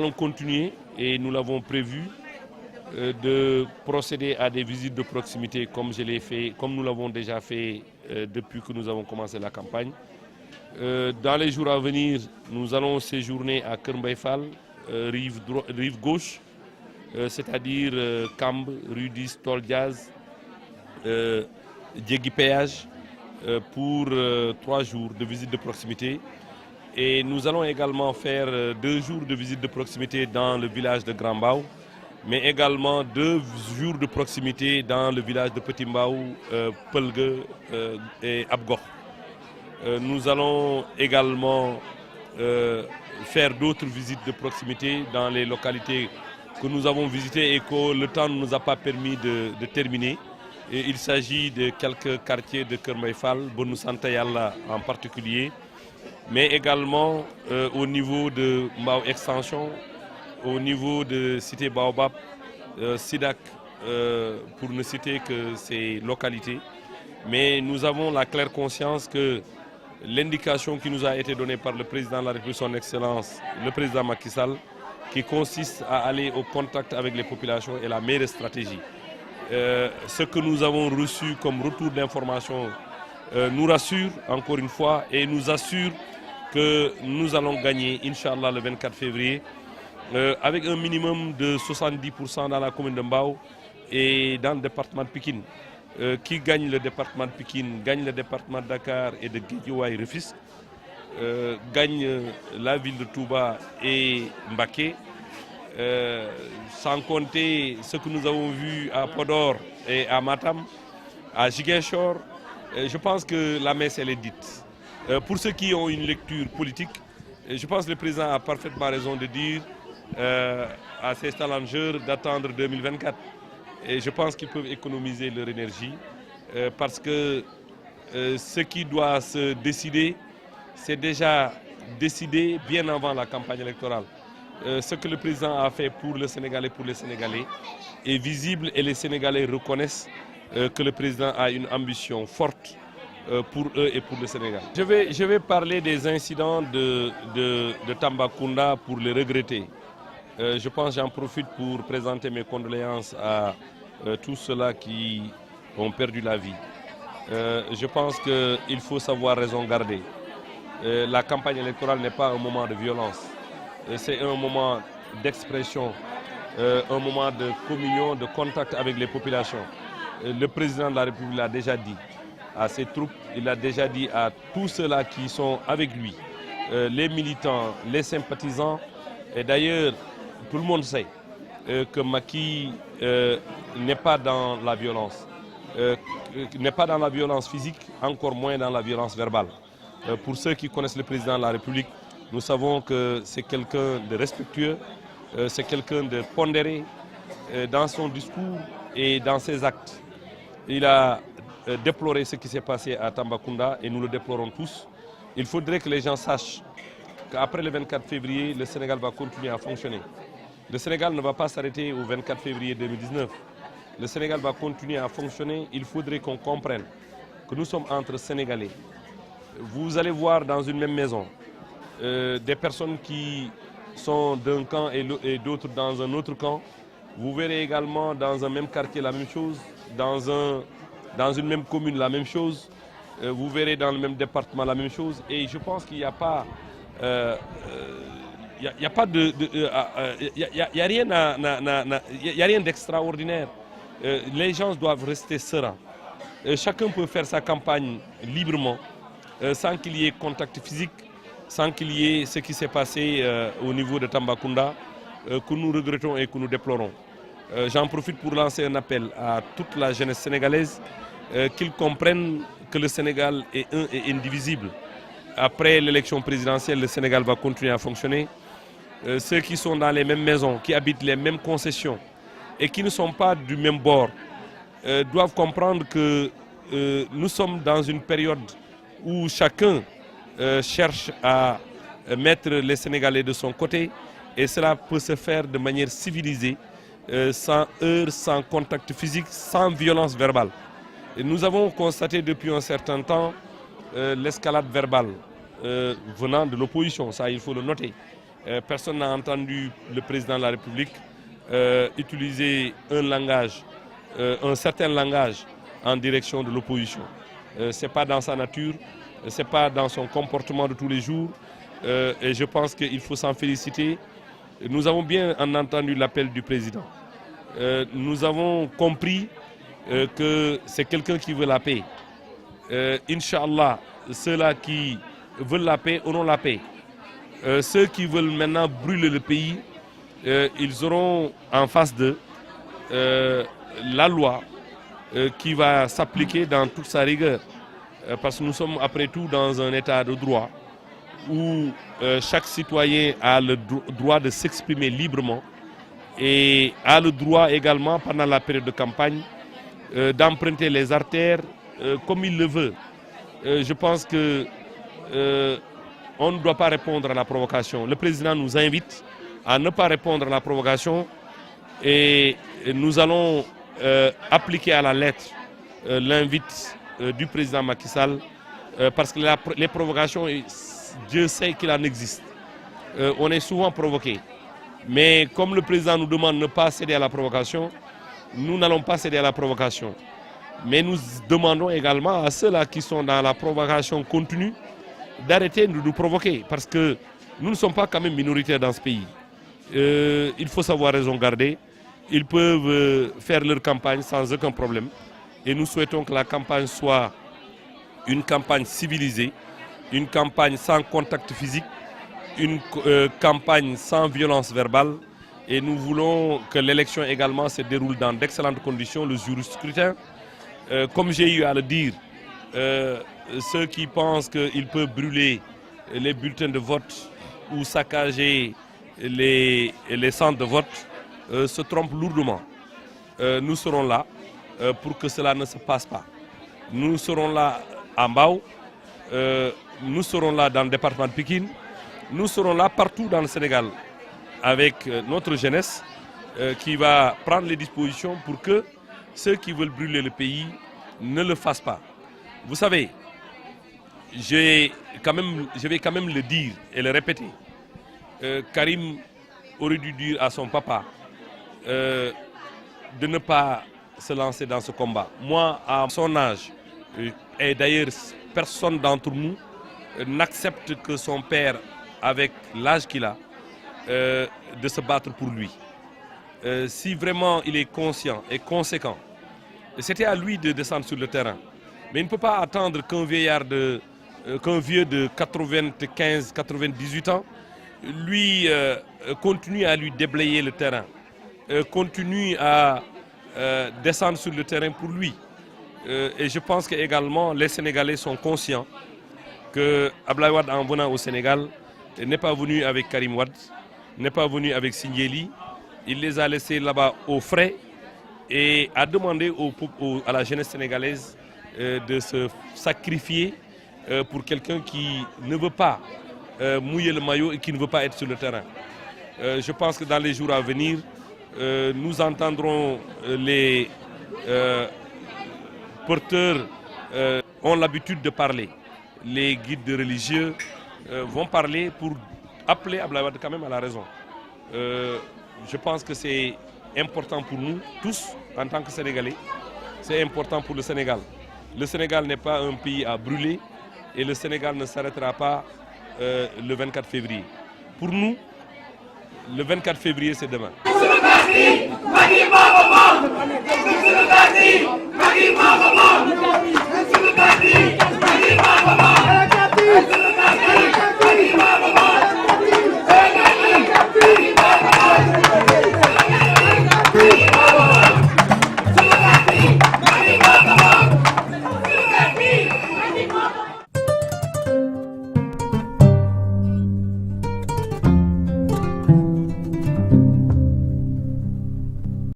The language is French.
allons continuer, et nous l'avons prévu, de procéder à des visites de proximité comme je l'ai fait, comme nous l'avons déjà fait depuis que nous avons commencé la campagne. Dans les jours à venir, nous allons séjourner à Kër Mbaye Fall, rive gauche, c'est-à-dire Kamb, rue 10, Tol Diaz, Djegui Péage, pour 3 jours de visite de proximité. Et nous allons également faire 2 jours de visite de proximité dans le village de Grand Mbao, mais également 2 jours de proximité dans le village de Petit Mbao, Pelgue et Abgor. Nous allons également faire d'autres visites de proximité dans les localités que nous avons visitées et que le temps ne nous a pas permis de terminer. Et il s'agit de quelques quartiers de Kër Mbaye Fall, Bonou Santa Yalla en particulier, mais également au niveau de Mbao Extension, au niveau de Cité Baobab, Sidak, pour ne citer que ces localités. Mais nous avons la claire conscience que l'indication qui nous a été donnée par le président de la République, son Excellence, le président Macky Sall, qui consiste à aller au contact avec les populations, est la meilleure stratégie. Ce que nous avons reçu comme retour d'information nous rassure encore une fois et nous assure que nous allons gagner, Inch'Allah, le 24 février, avec un minimum de 70% dans la commune de Mbao et dans le département de Pikine. Qui gagne le département de Pikine, gagne le département de Dakar et de Guédiawaye Rufisque, gagne la ville de Touba et Mbaké, sans compter ce que nous avons vu à Podor et à Matam, à Ziguinchor. Je pense que la messe elle est dite. Pour ceux qui ont une lecture politique, je pense que le président a parfaitement raison de dire à ses challengers d'attendre 2024. Et je pense qu'ils peuvent économiser leur énergie parce que ce qui doit se décider, c'est déjà décidé bien avant la campagne électorale. Ce que le président a fait pour le Sénégal et pour les Sénégalais est visible et les Sénégalais reconnaissent que le président a une ambition forte pour eux et pour le Sénégal. Je vais parler des incidents de Tambacounda pour les regretter. Je pense que j'en profite pour présenter mes condoléances à tous ceux-là qui ont perdu la vie. Je pense qu'il faut savoir raison garder. La campagne électorale n'est pas un moment de violence. C'est un moment d'expression, un moment de communion, de contact avec les populations. Le président de la République l'a déjà dit à ses troupes, il l'a déjà dit à tous ceux-là qui sont avec lui, les militants, les sympathisants. Et d'ailleurs, tout le monde sait que Macky n'est pas dans la violence, n'est pas dans la violence physique, encore moins dans la violence verbale. Pour ceux qui connaissent le président de la République, nous savons que c'est quelqu'un de respectueux, c'est quelqu'un de pondéré dans son discours et dans ses actes. Il a déploré ce qui s'est passé à Tambacounda et nous le déplorons tous. Il faudrait que les gens sachent qu'après le 24 février, le Sénégal va continuer à fonctionner. Le Sénégal ne va pas s'arrêter au 24 février 2019. Le Sénégal va continuer à fonctionner. Il faudrait qu'on comprenne que nous sommes entre Sénégalais. Vous allez voir dans une même maison des personnes qui sont d'un camp et d'autres dans un autre camp. Vous verrez également dans un même quartier la même chose, dans une même commune la même chose. Vous verrez dans le même département la même chose. Et je pense qu'il n'y a pas... Il n'y a rien d'extraordinaire. Les gens doivent rester sereins. Chacun peut faire sa campagne librement, sans qu'il y ait contact physique, sans qu'il y ait ce qui s'est passé au niveau de Tambacounda, que nous regrettons et que nous déplorons. J'en profite pour lancer un appel à toute la jeunesse sénégalaise, qu'ils comprennent que le Sénégal est un et indivisible. Après l'élection présidentielle, le Sénégal va continuer à fonctionner. Ceux qui sont dans les mêmes maisons, qui habitent les mêmes concessions et qui ne sont pas du même bord, doivent comprendre que nous sommes dans une période où chacun cherche à mettre les Sénégalais de son côté et cela peut se faire de manière civilisée, sans heurts, sans contact physique, sans violence verbale. Et nous avons constaté depuis un certain temps l'escalade verbale venant de l'opposition, ça il faut le noter. Personne n'a entendu le président de la République utiliser un certain langage en direction de l'opposition. Ce n'est pas dans sa nature, ce n'est pas dans son comportement de tous les jours. Et je pense qu'il faut s'en féliciter. Nous avons bien entendu l'appel du président. Nous avons compris que c'est quelqu'un qui veut la paix. Inch'Allah, ceux-là qui veulent la paix auront la paix. Ceux qui veulent maintenant brûler le pays, ils auront en face d'eux la loi qui va s'appliquer dans toute sa rigueur. Parce que nous sommes après tout dans un état de droit où chaque citoyen a le droit de s'exprimer librement et a le droit également pendant la période de campagne d'emprunter les artères comme il le veut. Je pense que on ne doit pas répondre à la provocation. Le président nous invite à ne pas répondre à la provocation et nous allons appliquer à la lettre l'invite du président Macky Sall parce que les provocations, Dieu sait qu'il en existe. On est souvent provoqué. Mais comme le président nous demande de ne pas céder à la provocation, nous n'allons pas céder à la provocation. Mais nous demandons également à ceux-là qui sont dans la provocation continue d'arrêter de nous provoquer. Parce que nous ne sommes pas quand même minoritaires dans ce pays. Il faut savoir raison garder. Ils peuvent faire leur campagne sans aucun problème. Et nous souhaitons que la campagne soit une campagne civilisée, une campagne sans contact physique, une campagne sans violence verbale. Et nous voulons que l'élection également se déroule dans d'excellentes conditions le jour du scrutin. Comme j'ai eu à le dire, ceux qui pensent qu'ils peuvent brûler les bulletins de vote ou saccager les centres de vote se trompent lourdement. Nous serons là pour que cela ne se passe pas. Nous serons là à Mbao, nous serons là dans le département de Pikine, nous serons là partout dans le Sénégal avec notre jeunesse qui va prendre les dispositions pour que ceux qui veulent brûler le pays ne le fassent pas. Vous savez, je vais quand même le dire et le répéter. Karim aurait dû dire à son papa de ne pas se lancer dans ce combat. Moi, à son âge, et d'ailleurs personne d'entre nous n'accepte que son père, avec l'âge qu'il a, de se battre pour lui. Si vraiment il est conscient et conséquent, c'était à lui de descendre sur le terrain. Mais il ne peut pas attendre qu'un vieux de 95, 98 ans, lui continue à lui déblayer le terrain, continue à descendre sur le terrain pour lui. Et je pense que également les Sénégalais sont conscients que Abdoulaye Wade, en venant au Sénégal, n'est pas venu avec Karim Wade, n'est pas venu avec Sindiély. Il les a laissés là-bas au frais et a demandé à la jeunesse sénégalaise de se sacrifier pour quelqu'un qui ne veut pas mouiller le maillot et qui ne veut pas être sur le terrain. Je pense que dans les jours à venir, nous entendrons les porteurs ont l'habitude de parler. Les guides religieux vont parler pour appeler Abdoulaye Wade quand même à la raison. Je pense que c'est important pour nous tous en tant que Sénégalais. C'est important pour le Sénégal. Le Sénégal n'est pas un pays à brûler et le Sénégal ne s'arrêtera pas le 24 février. Pour nous, le 24 février, c'est demain. C'est le parti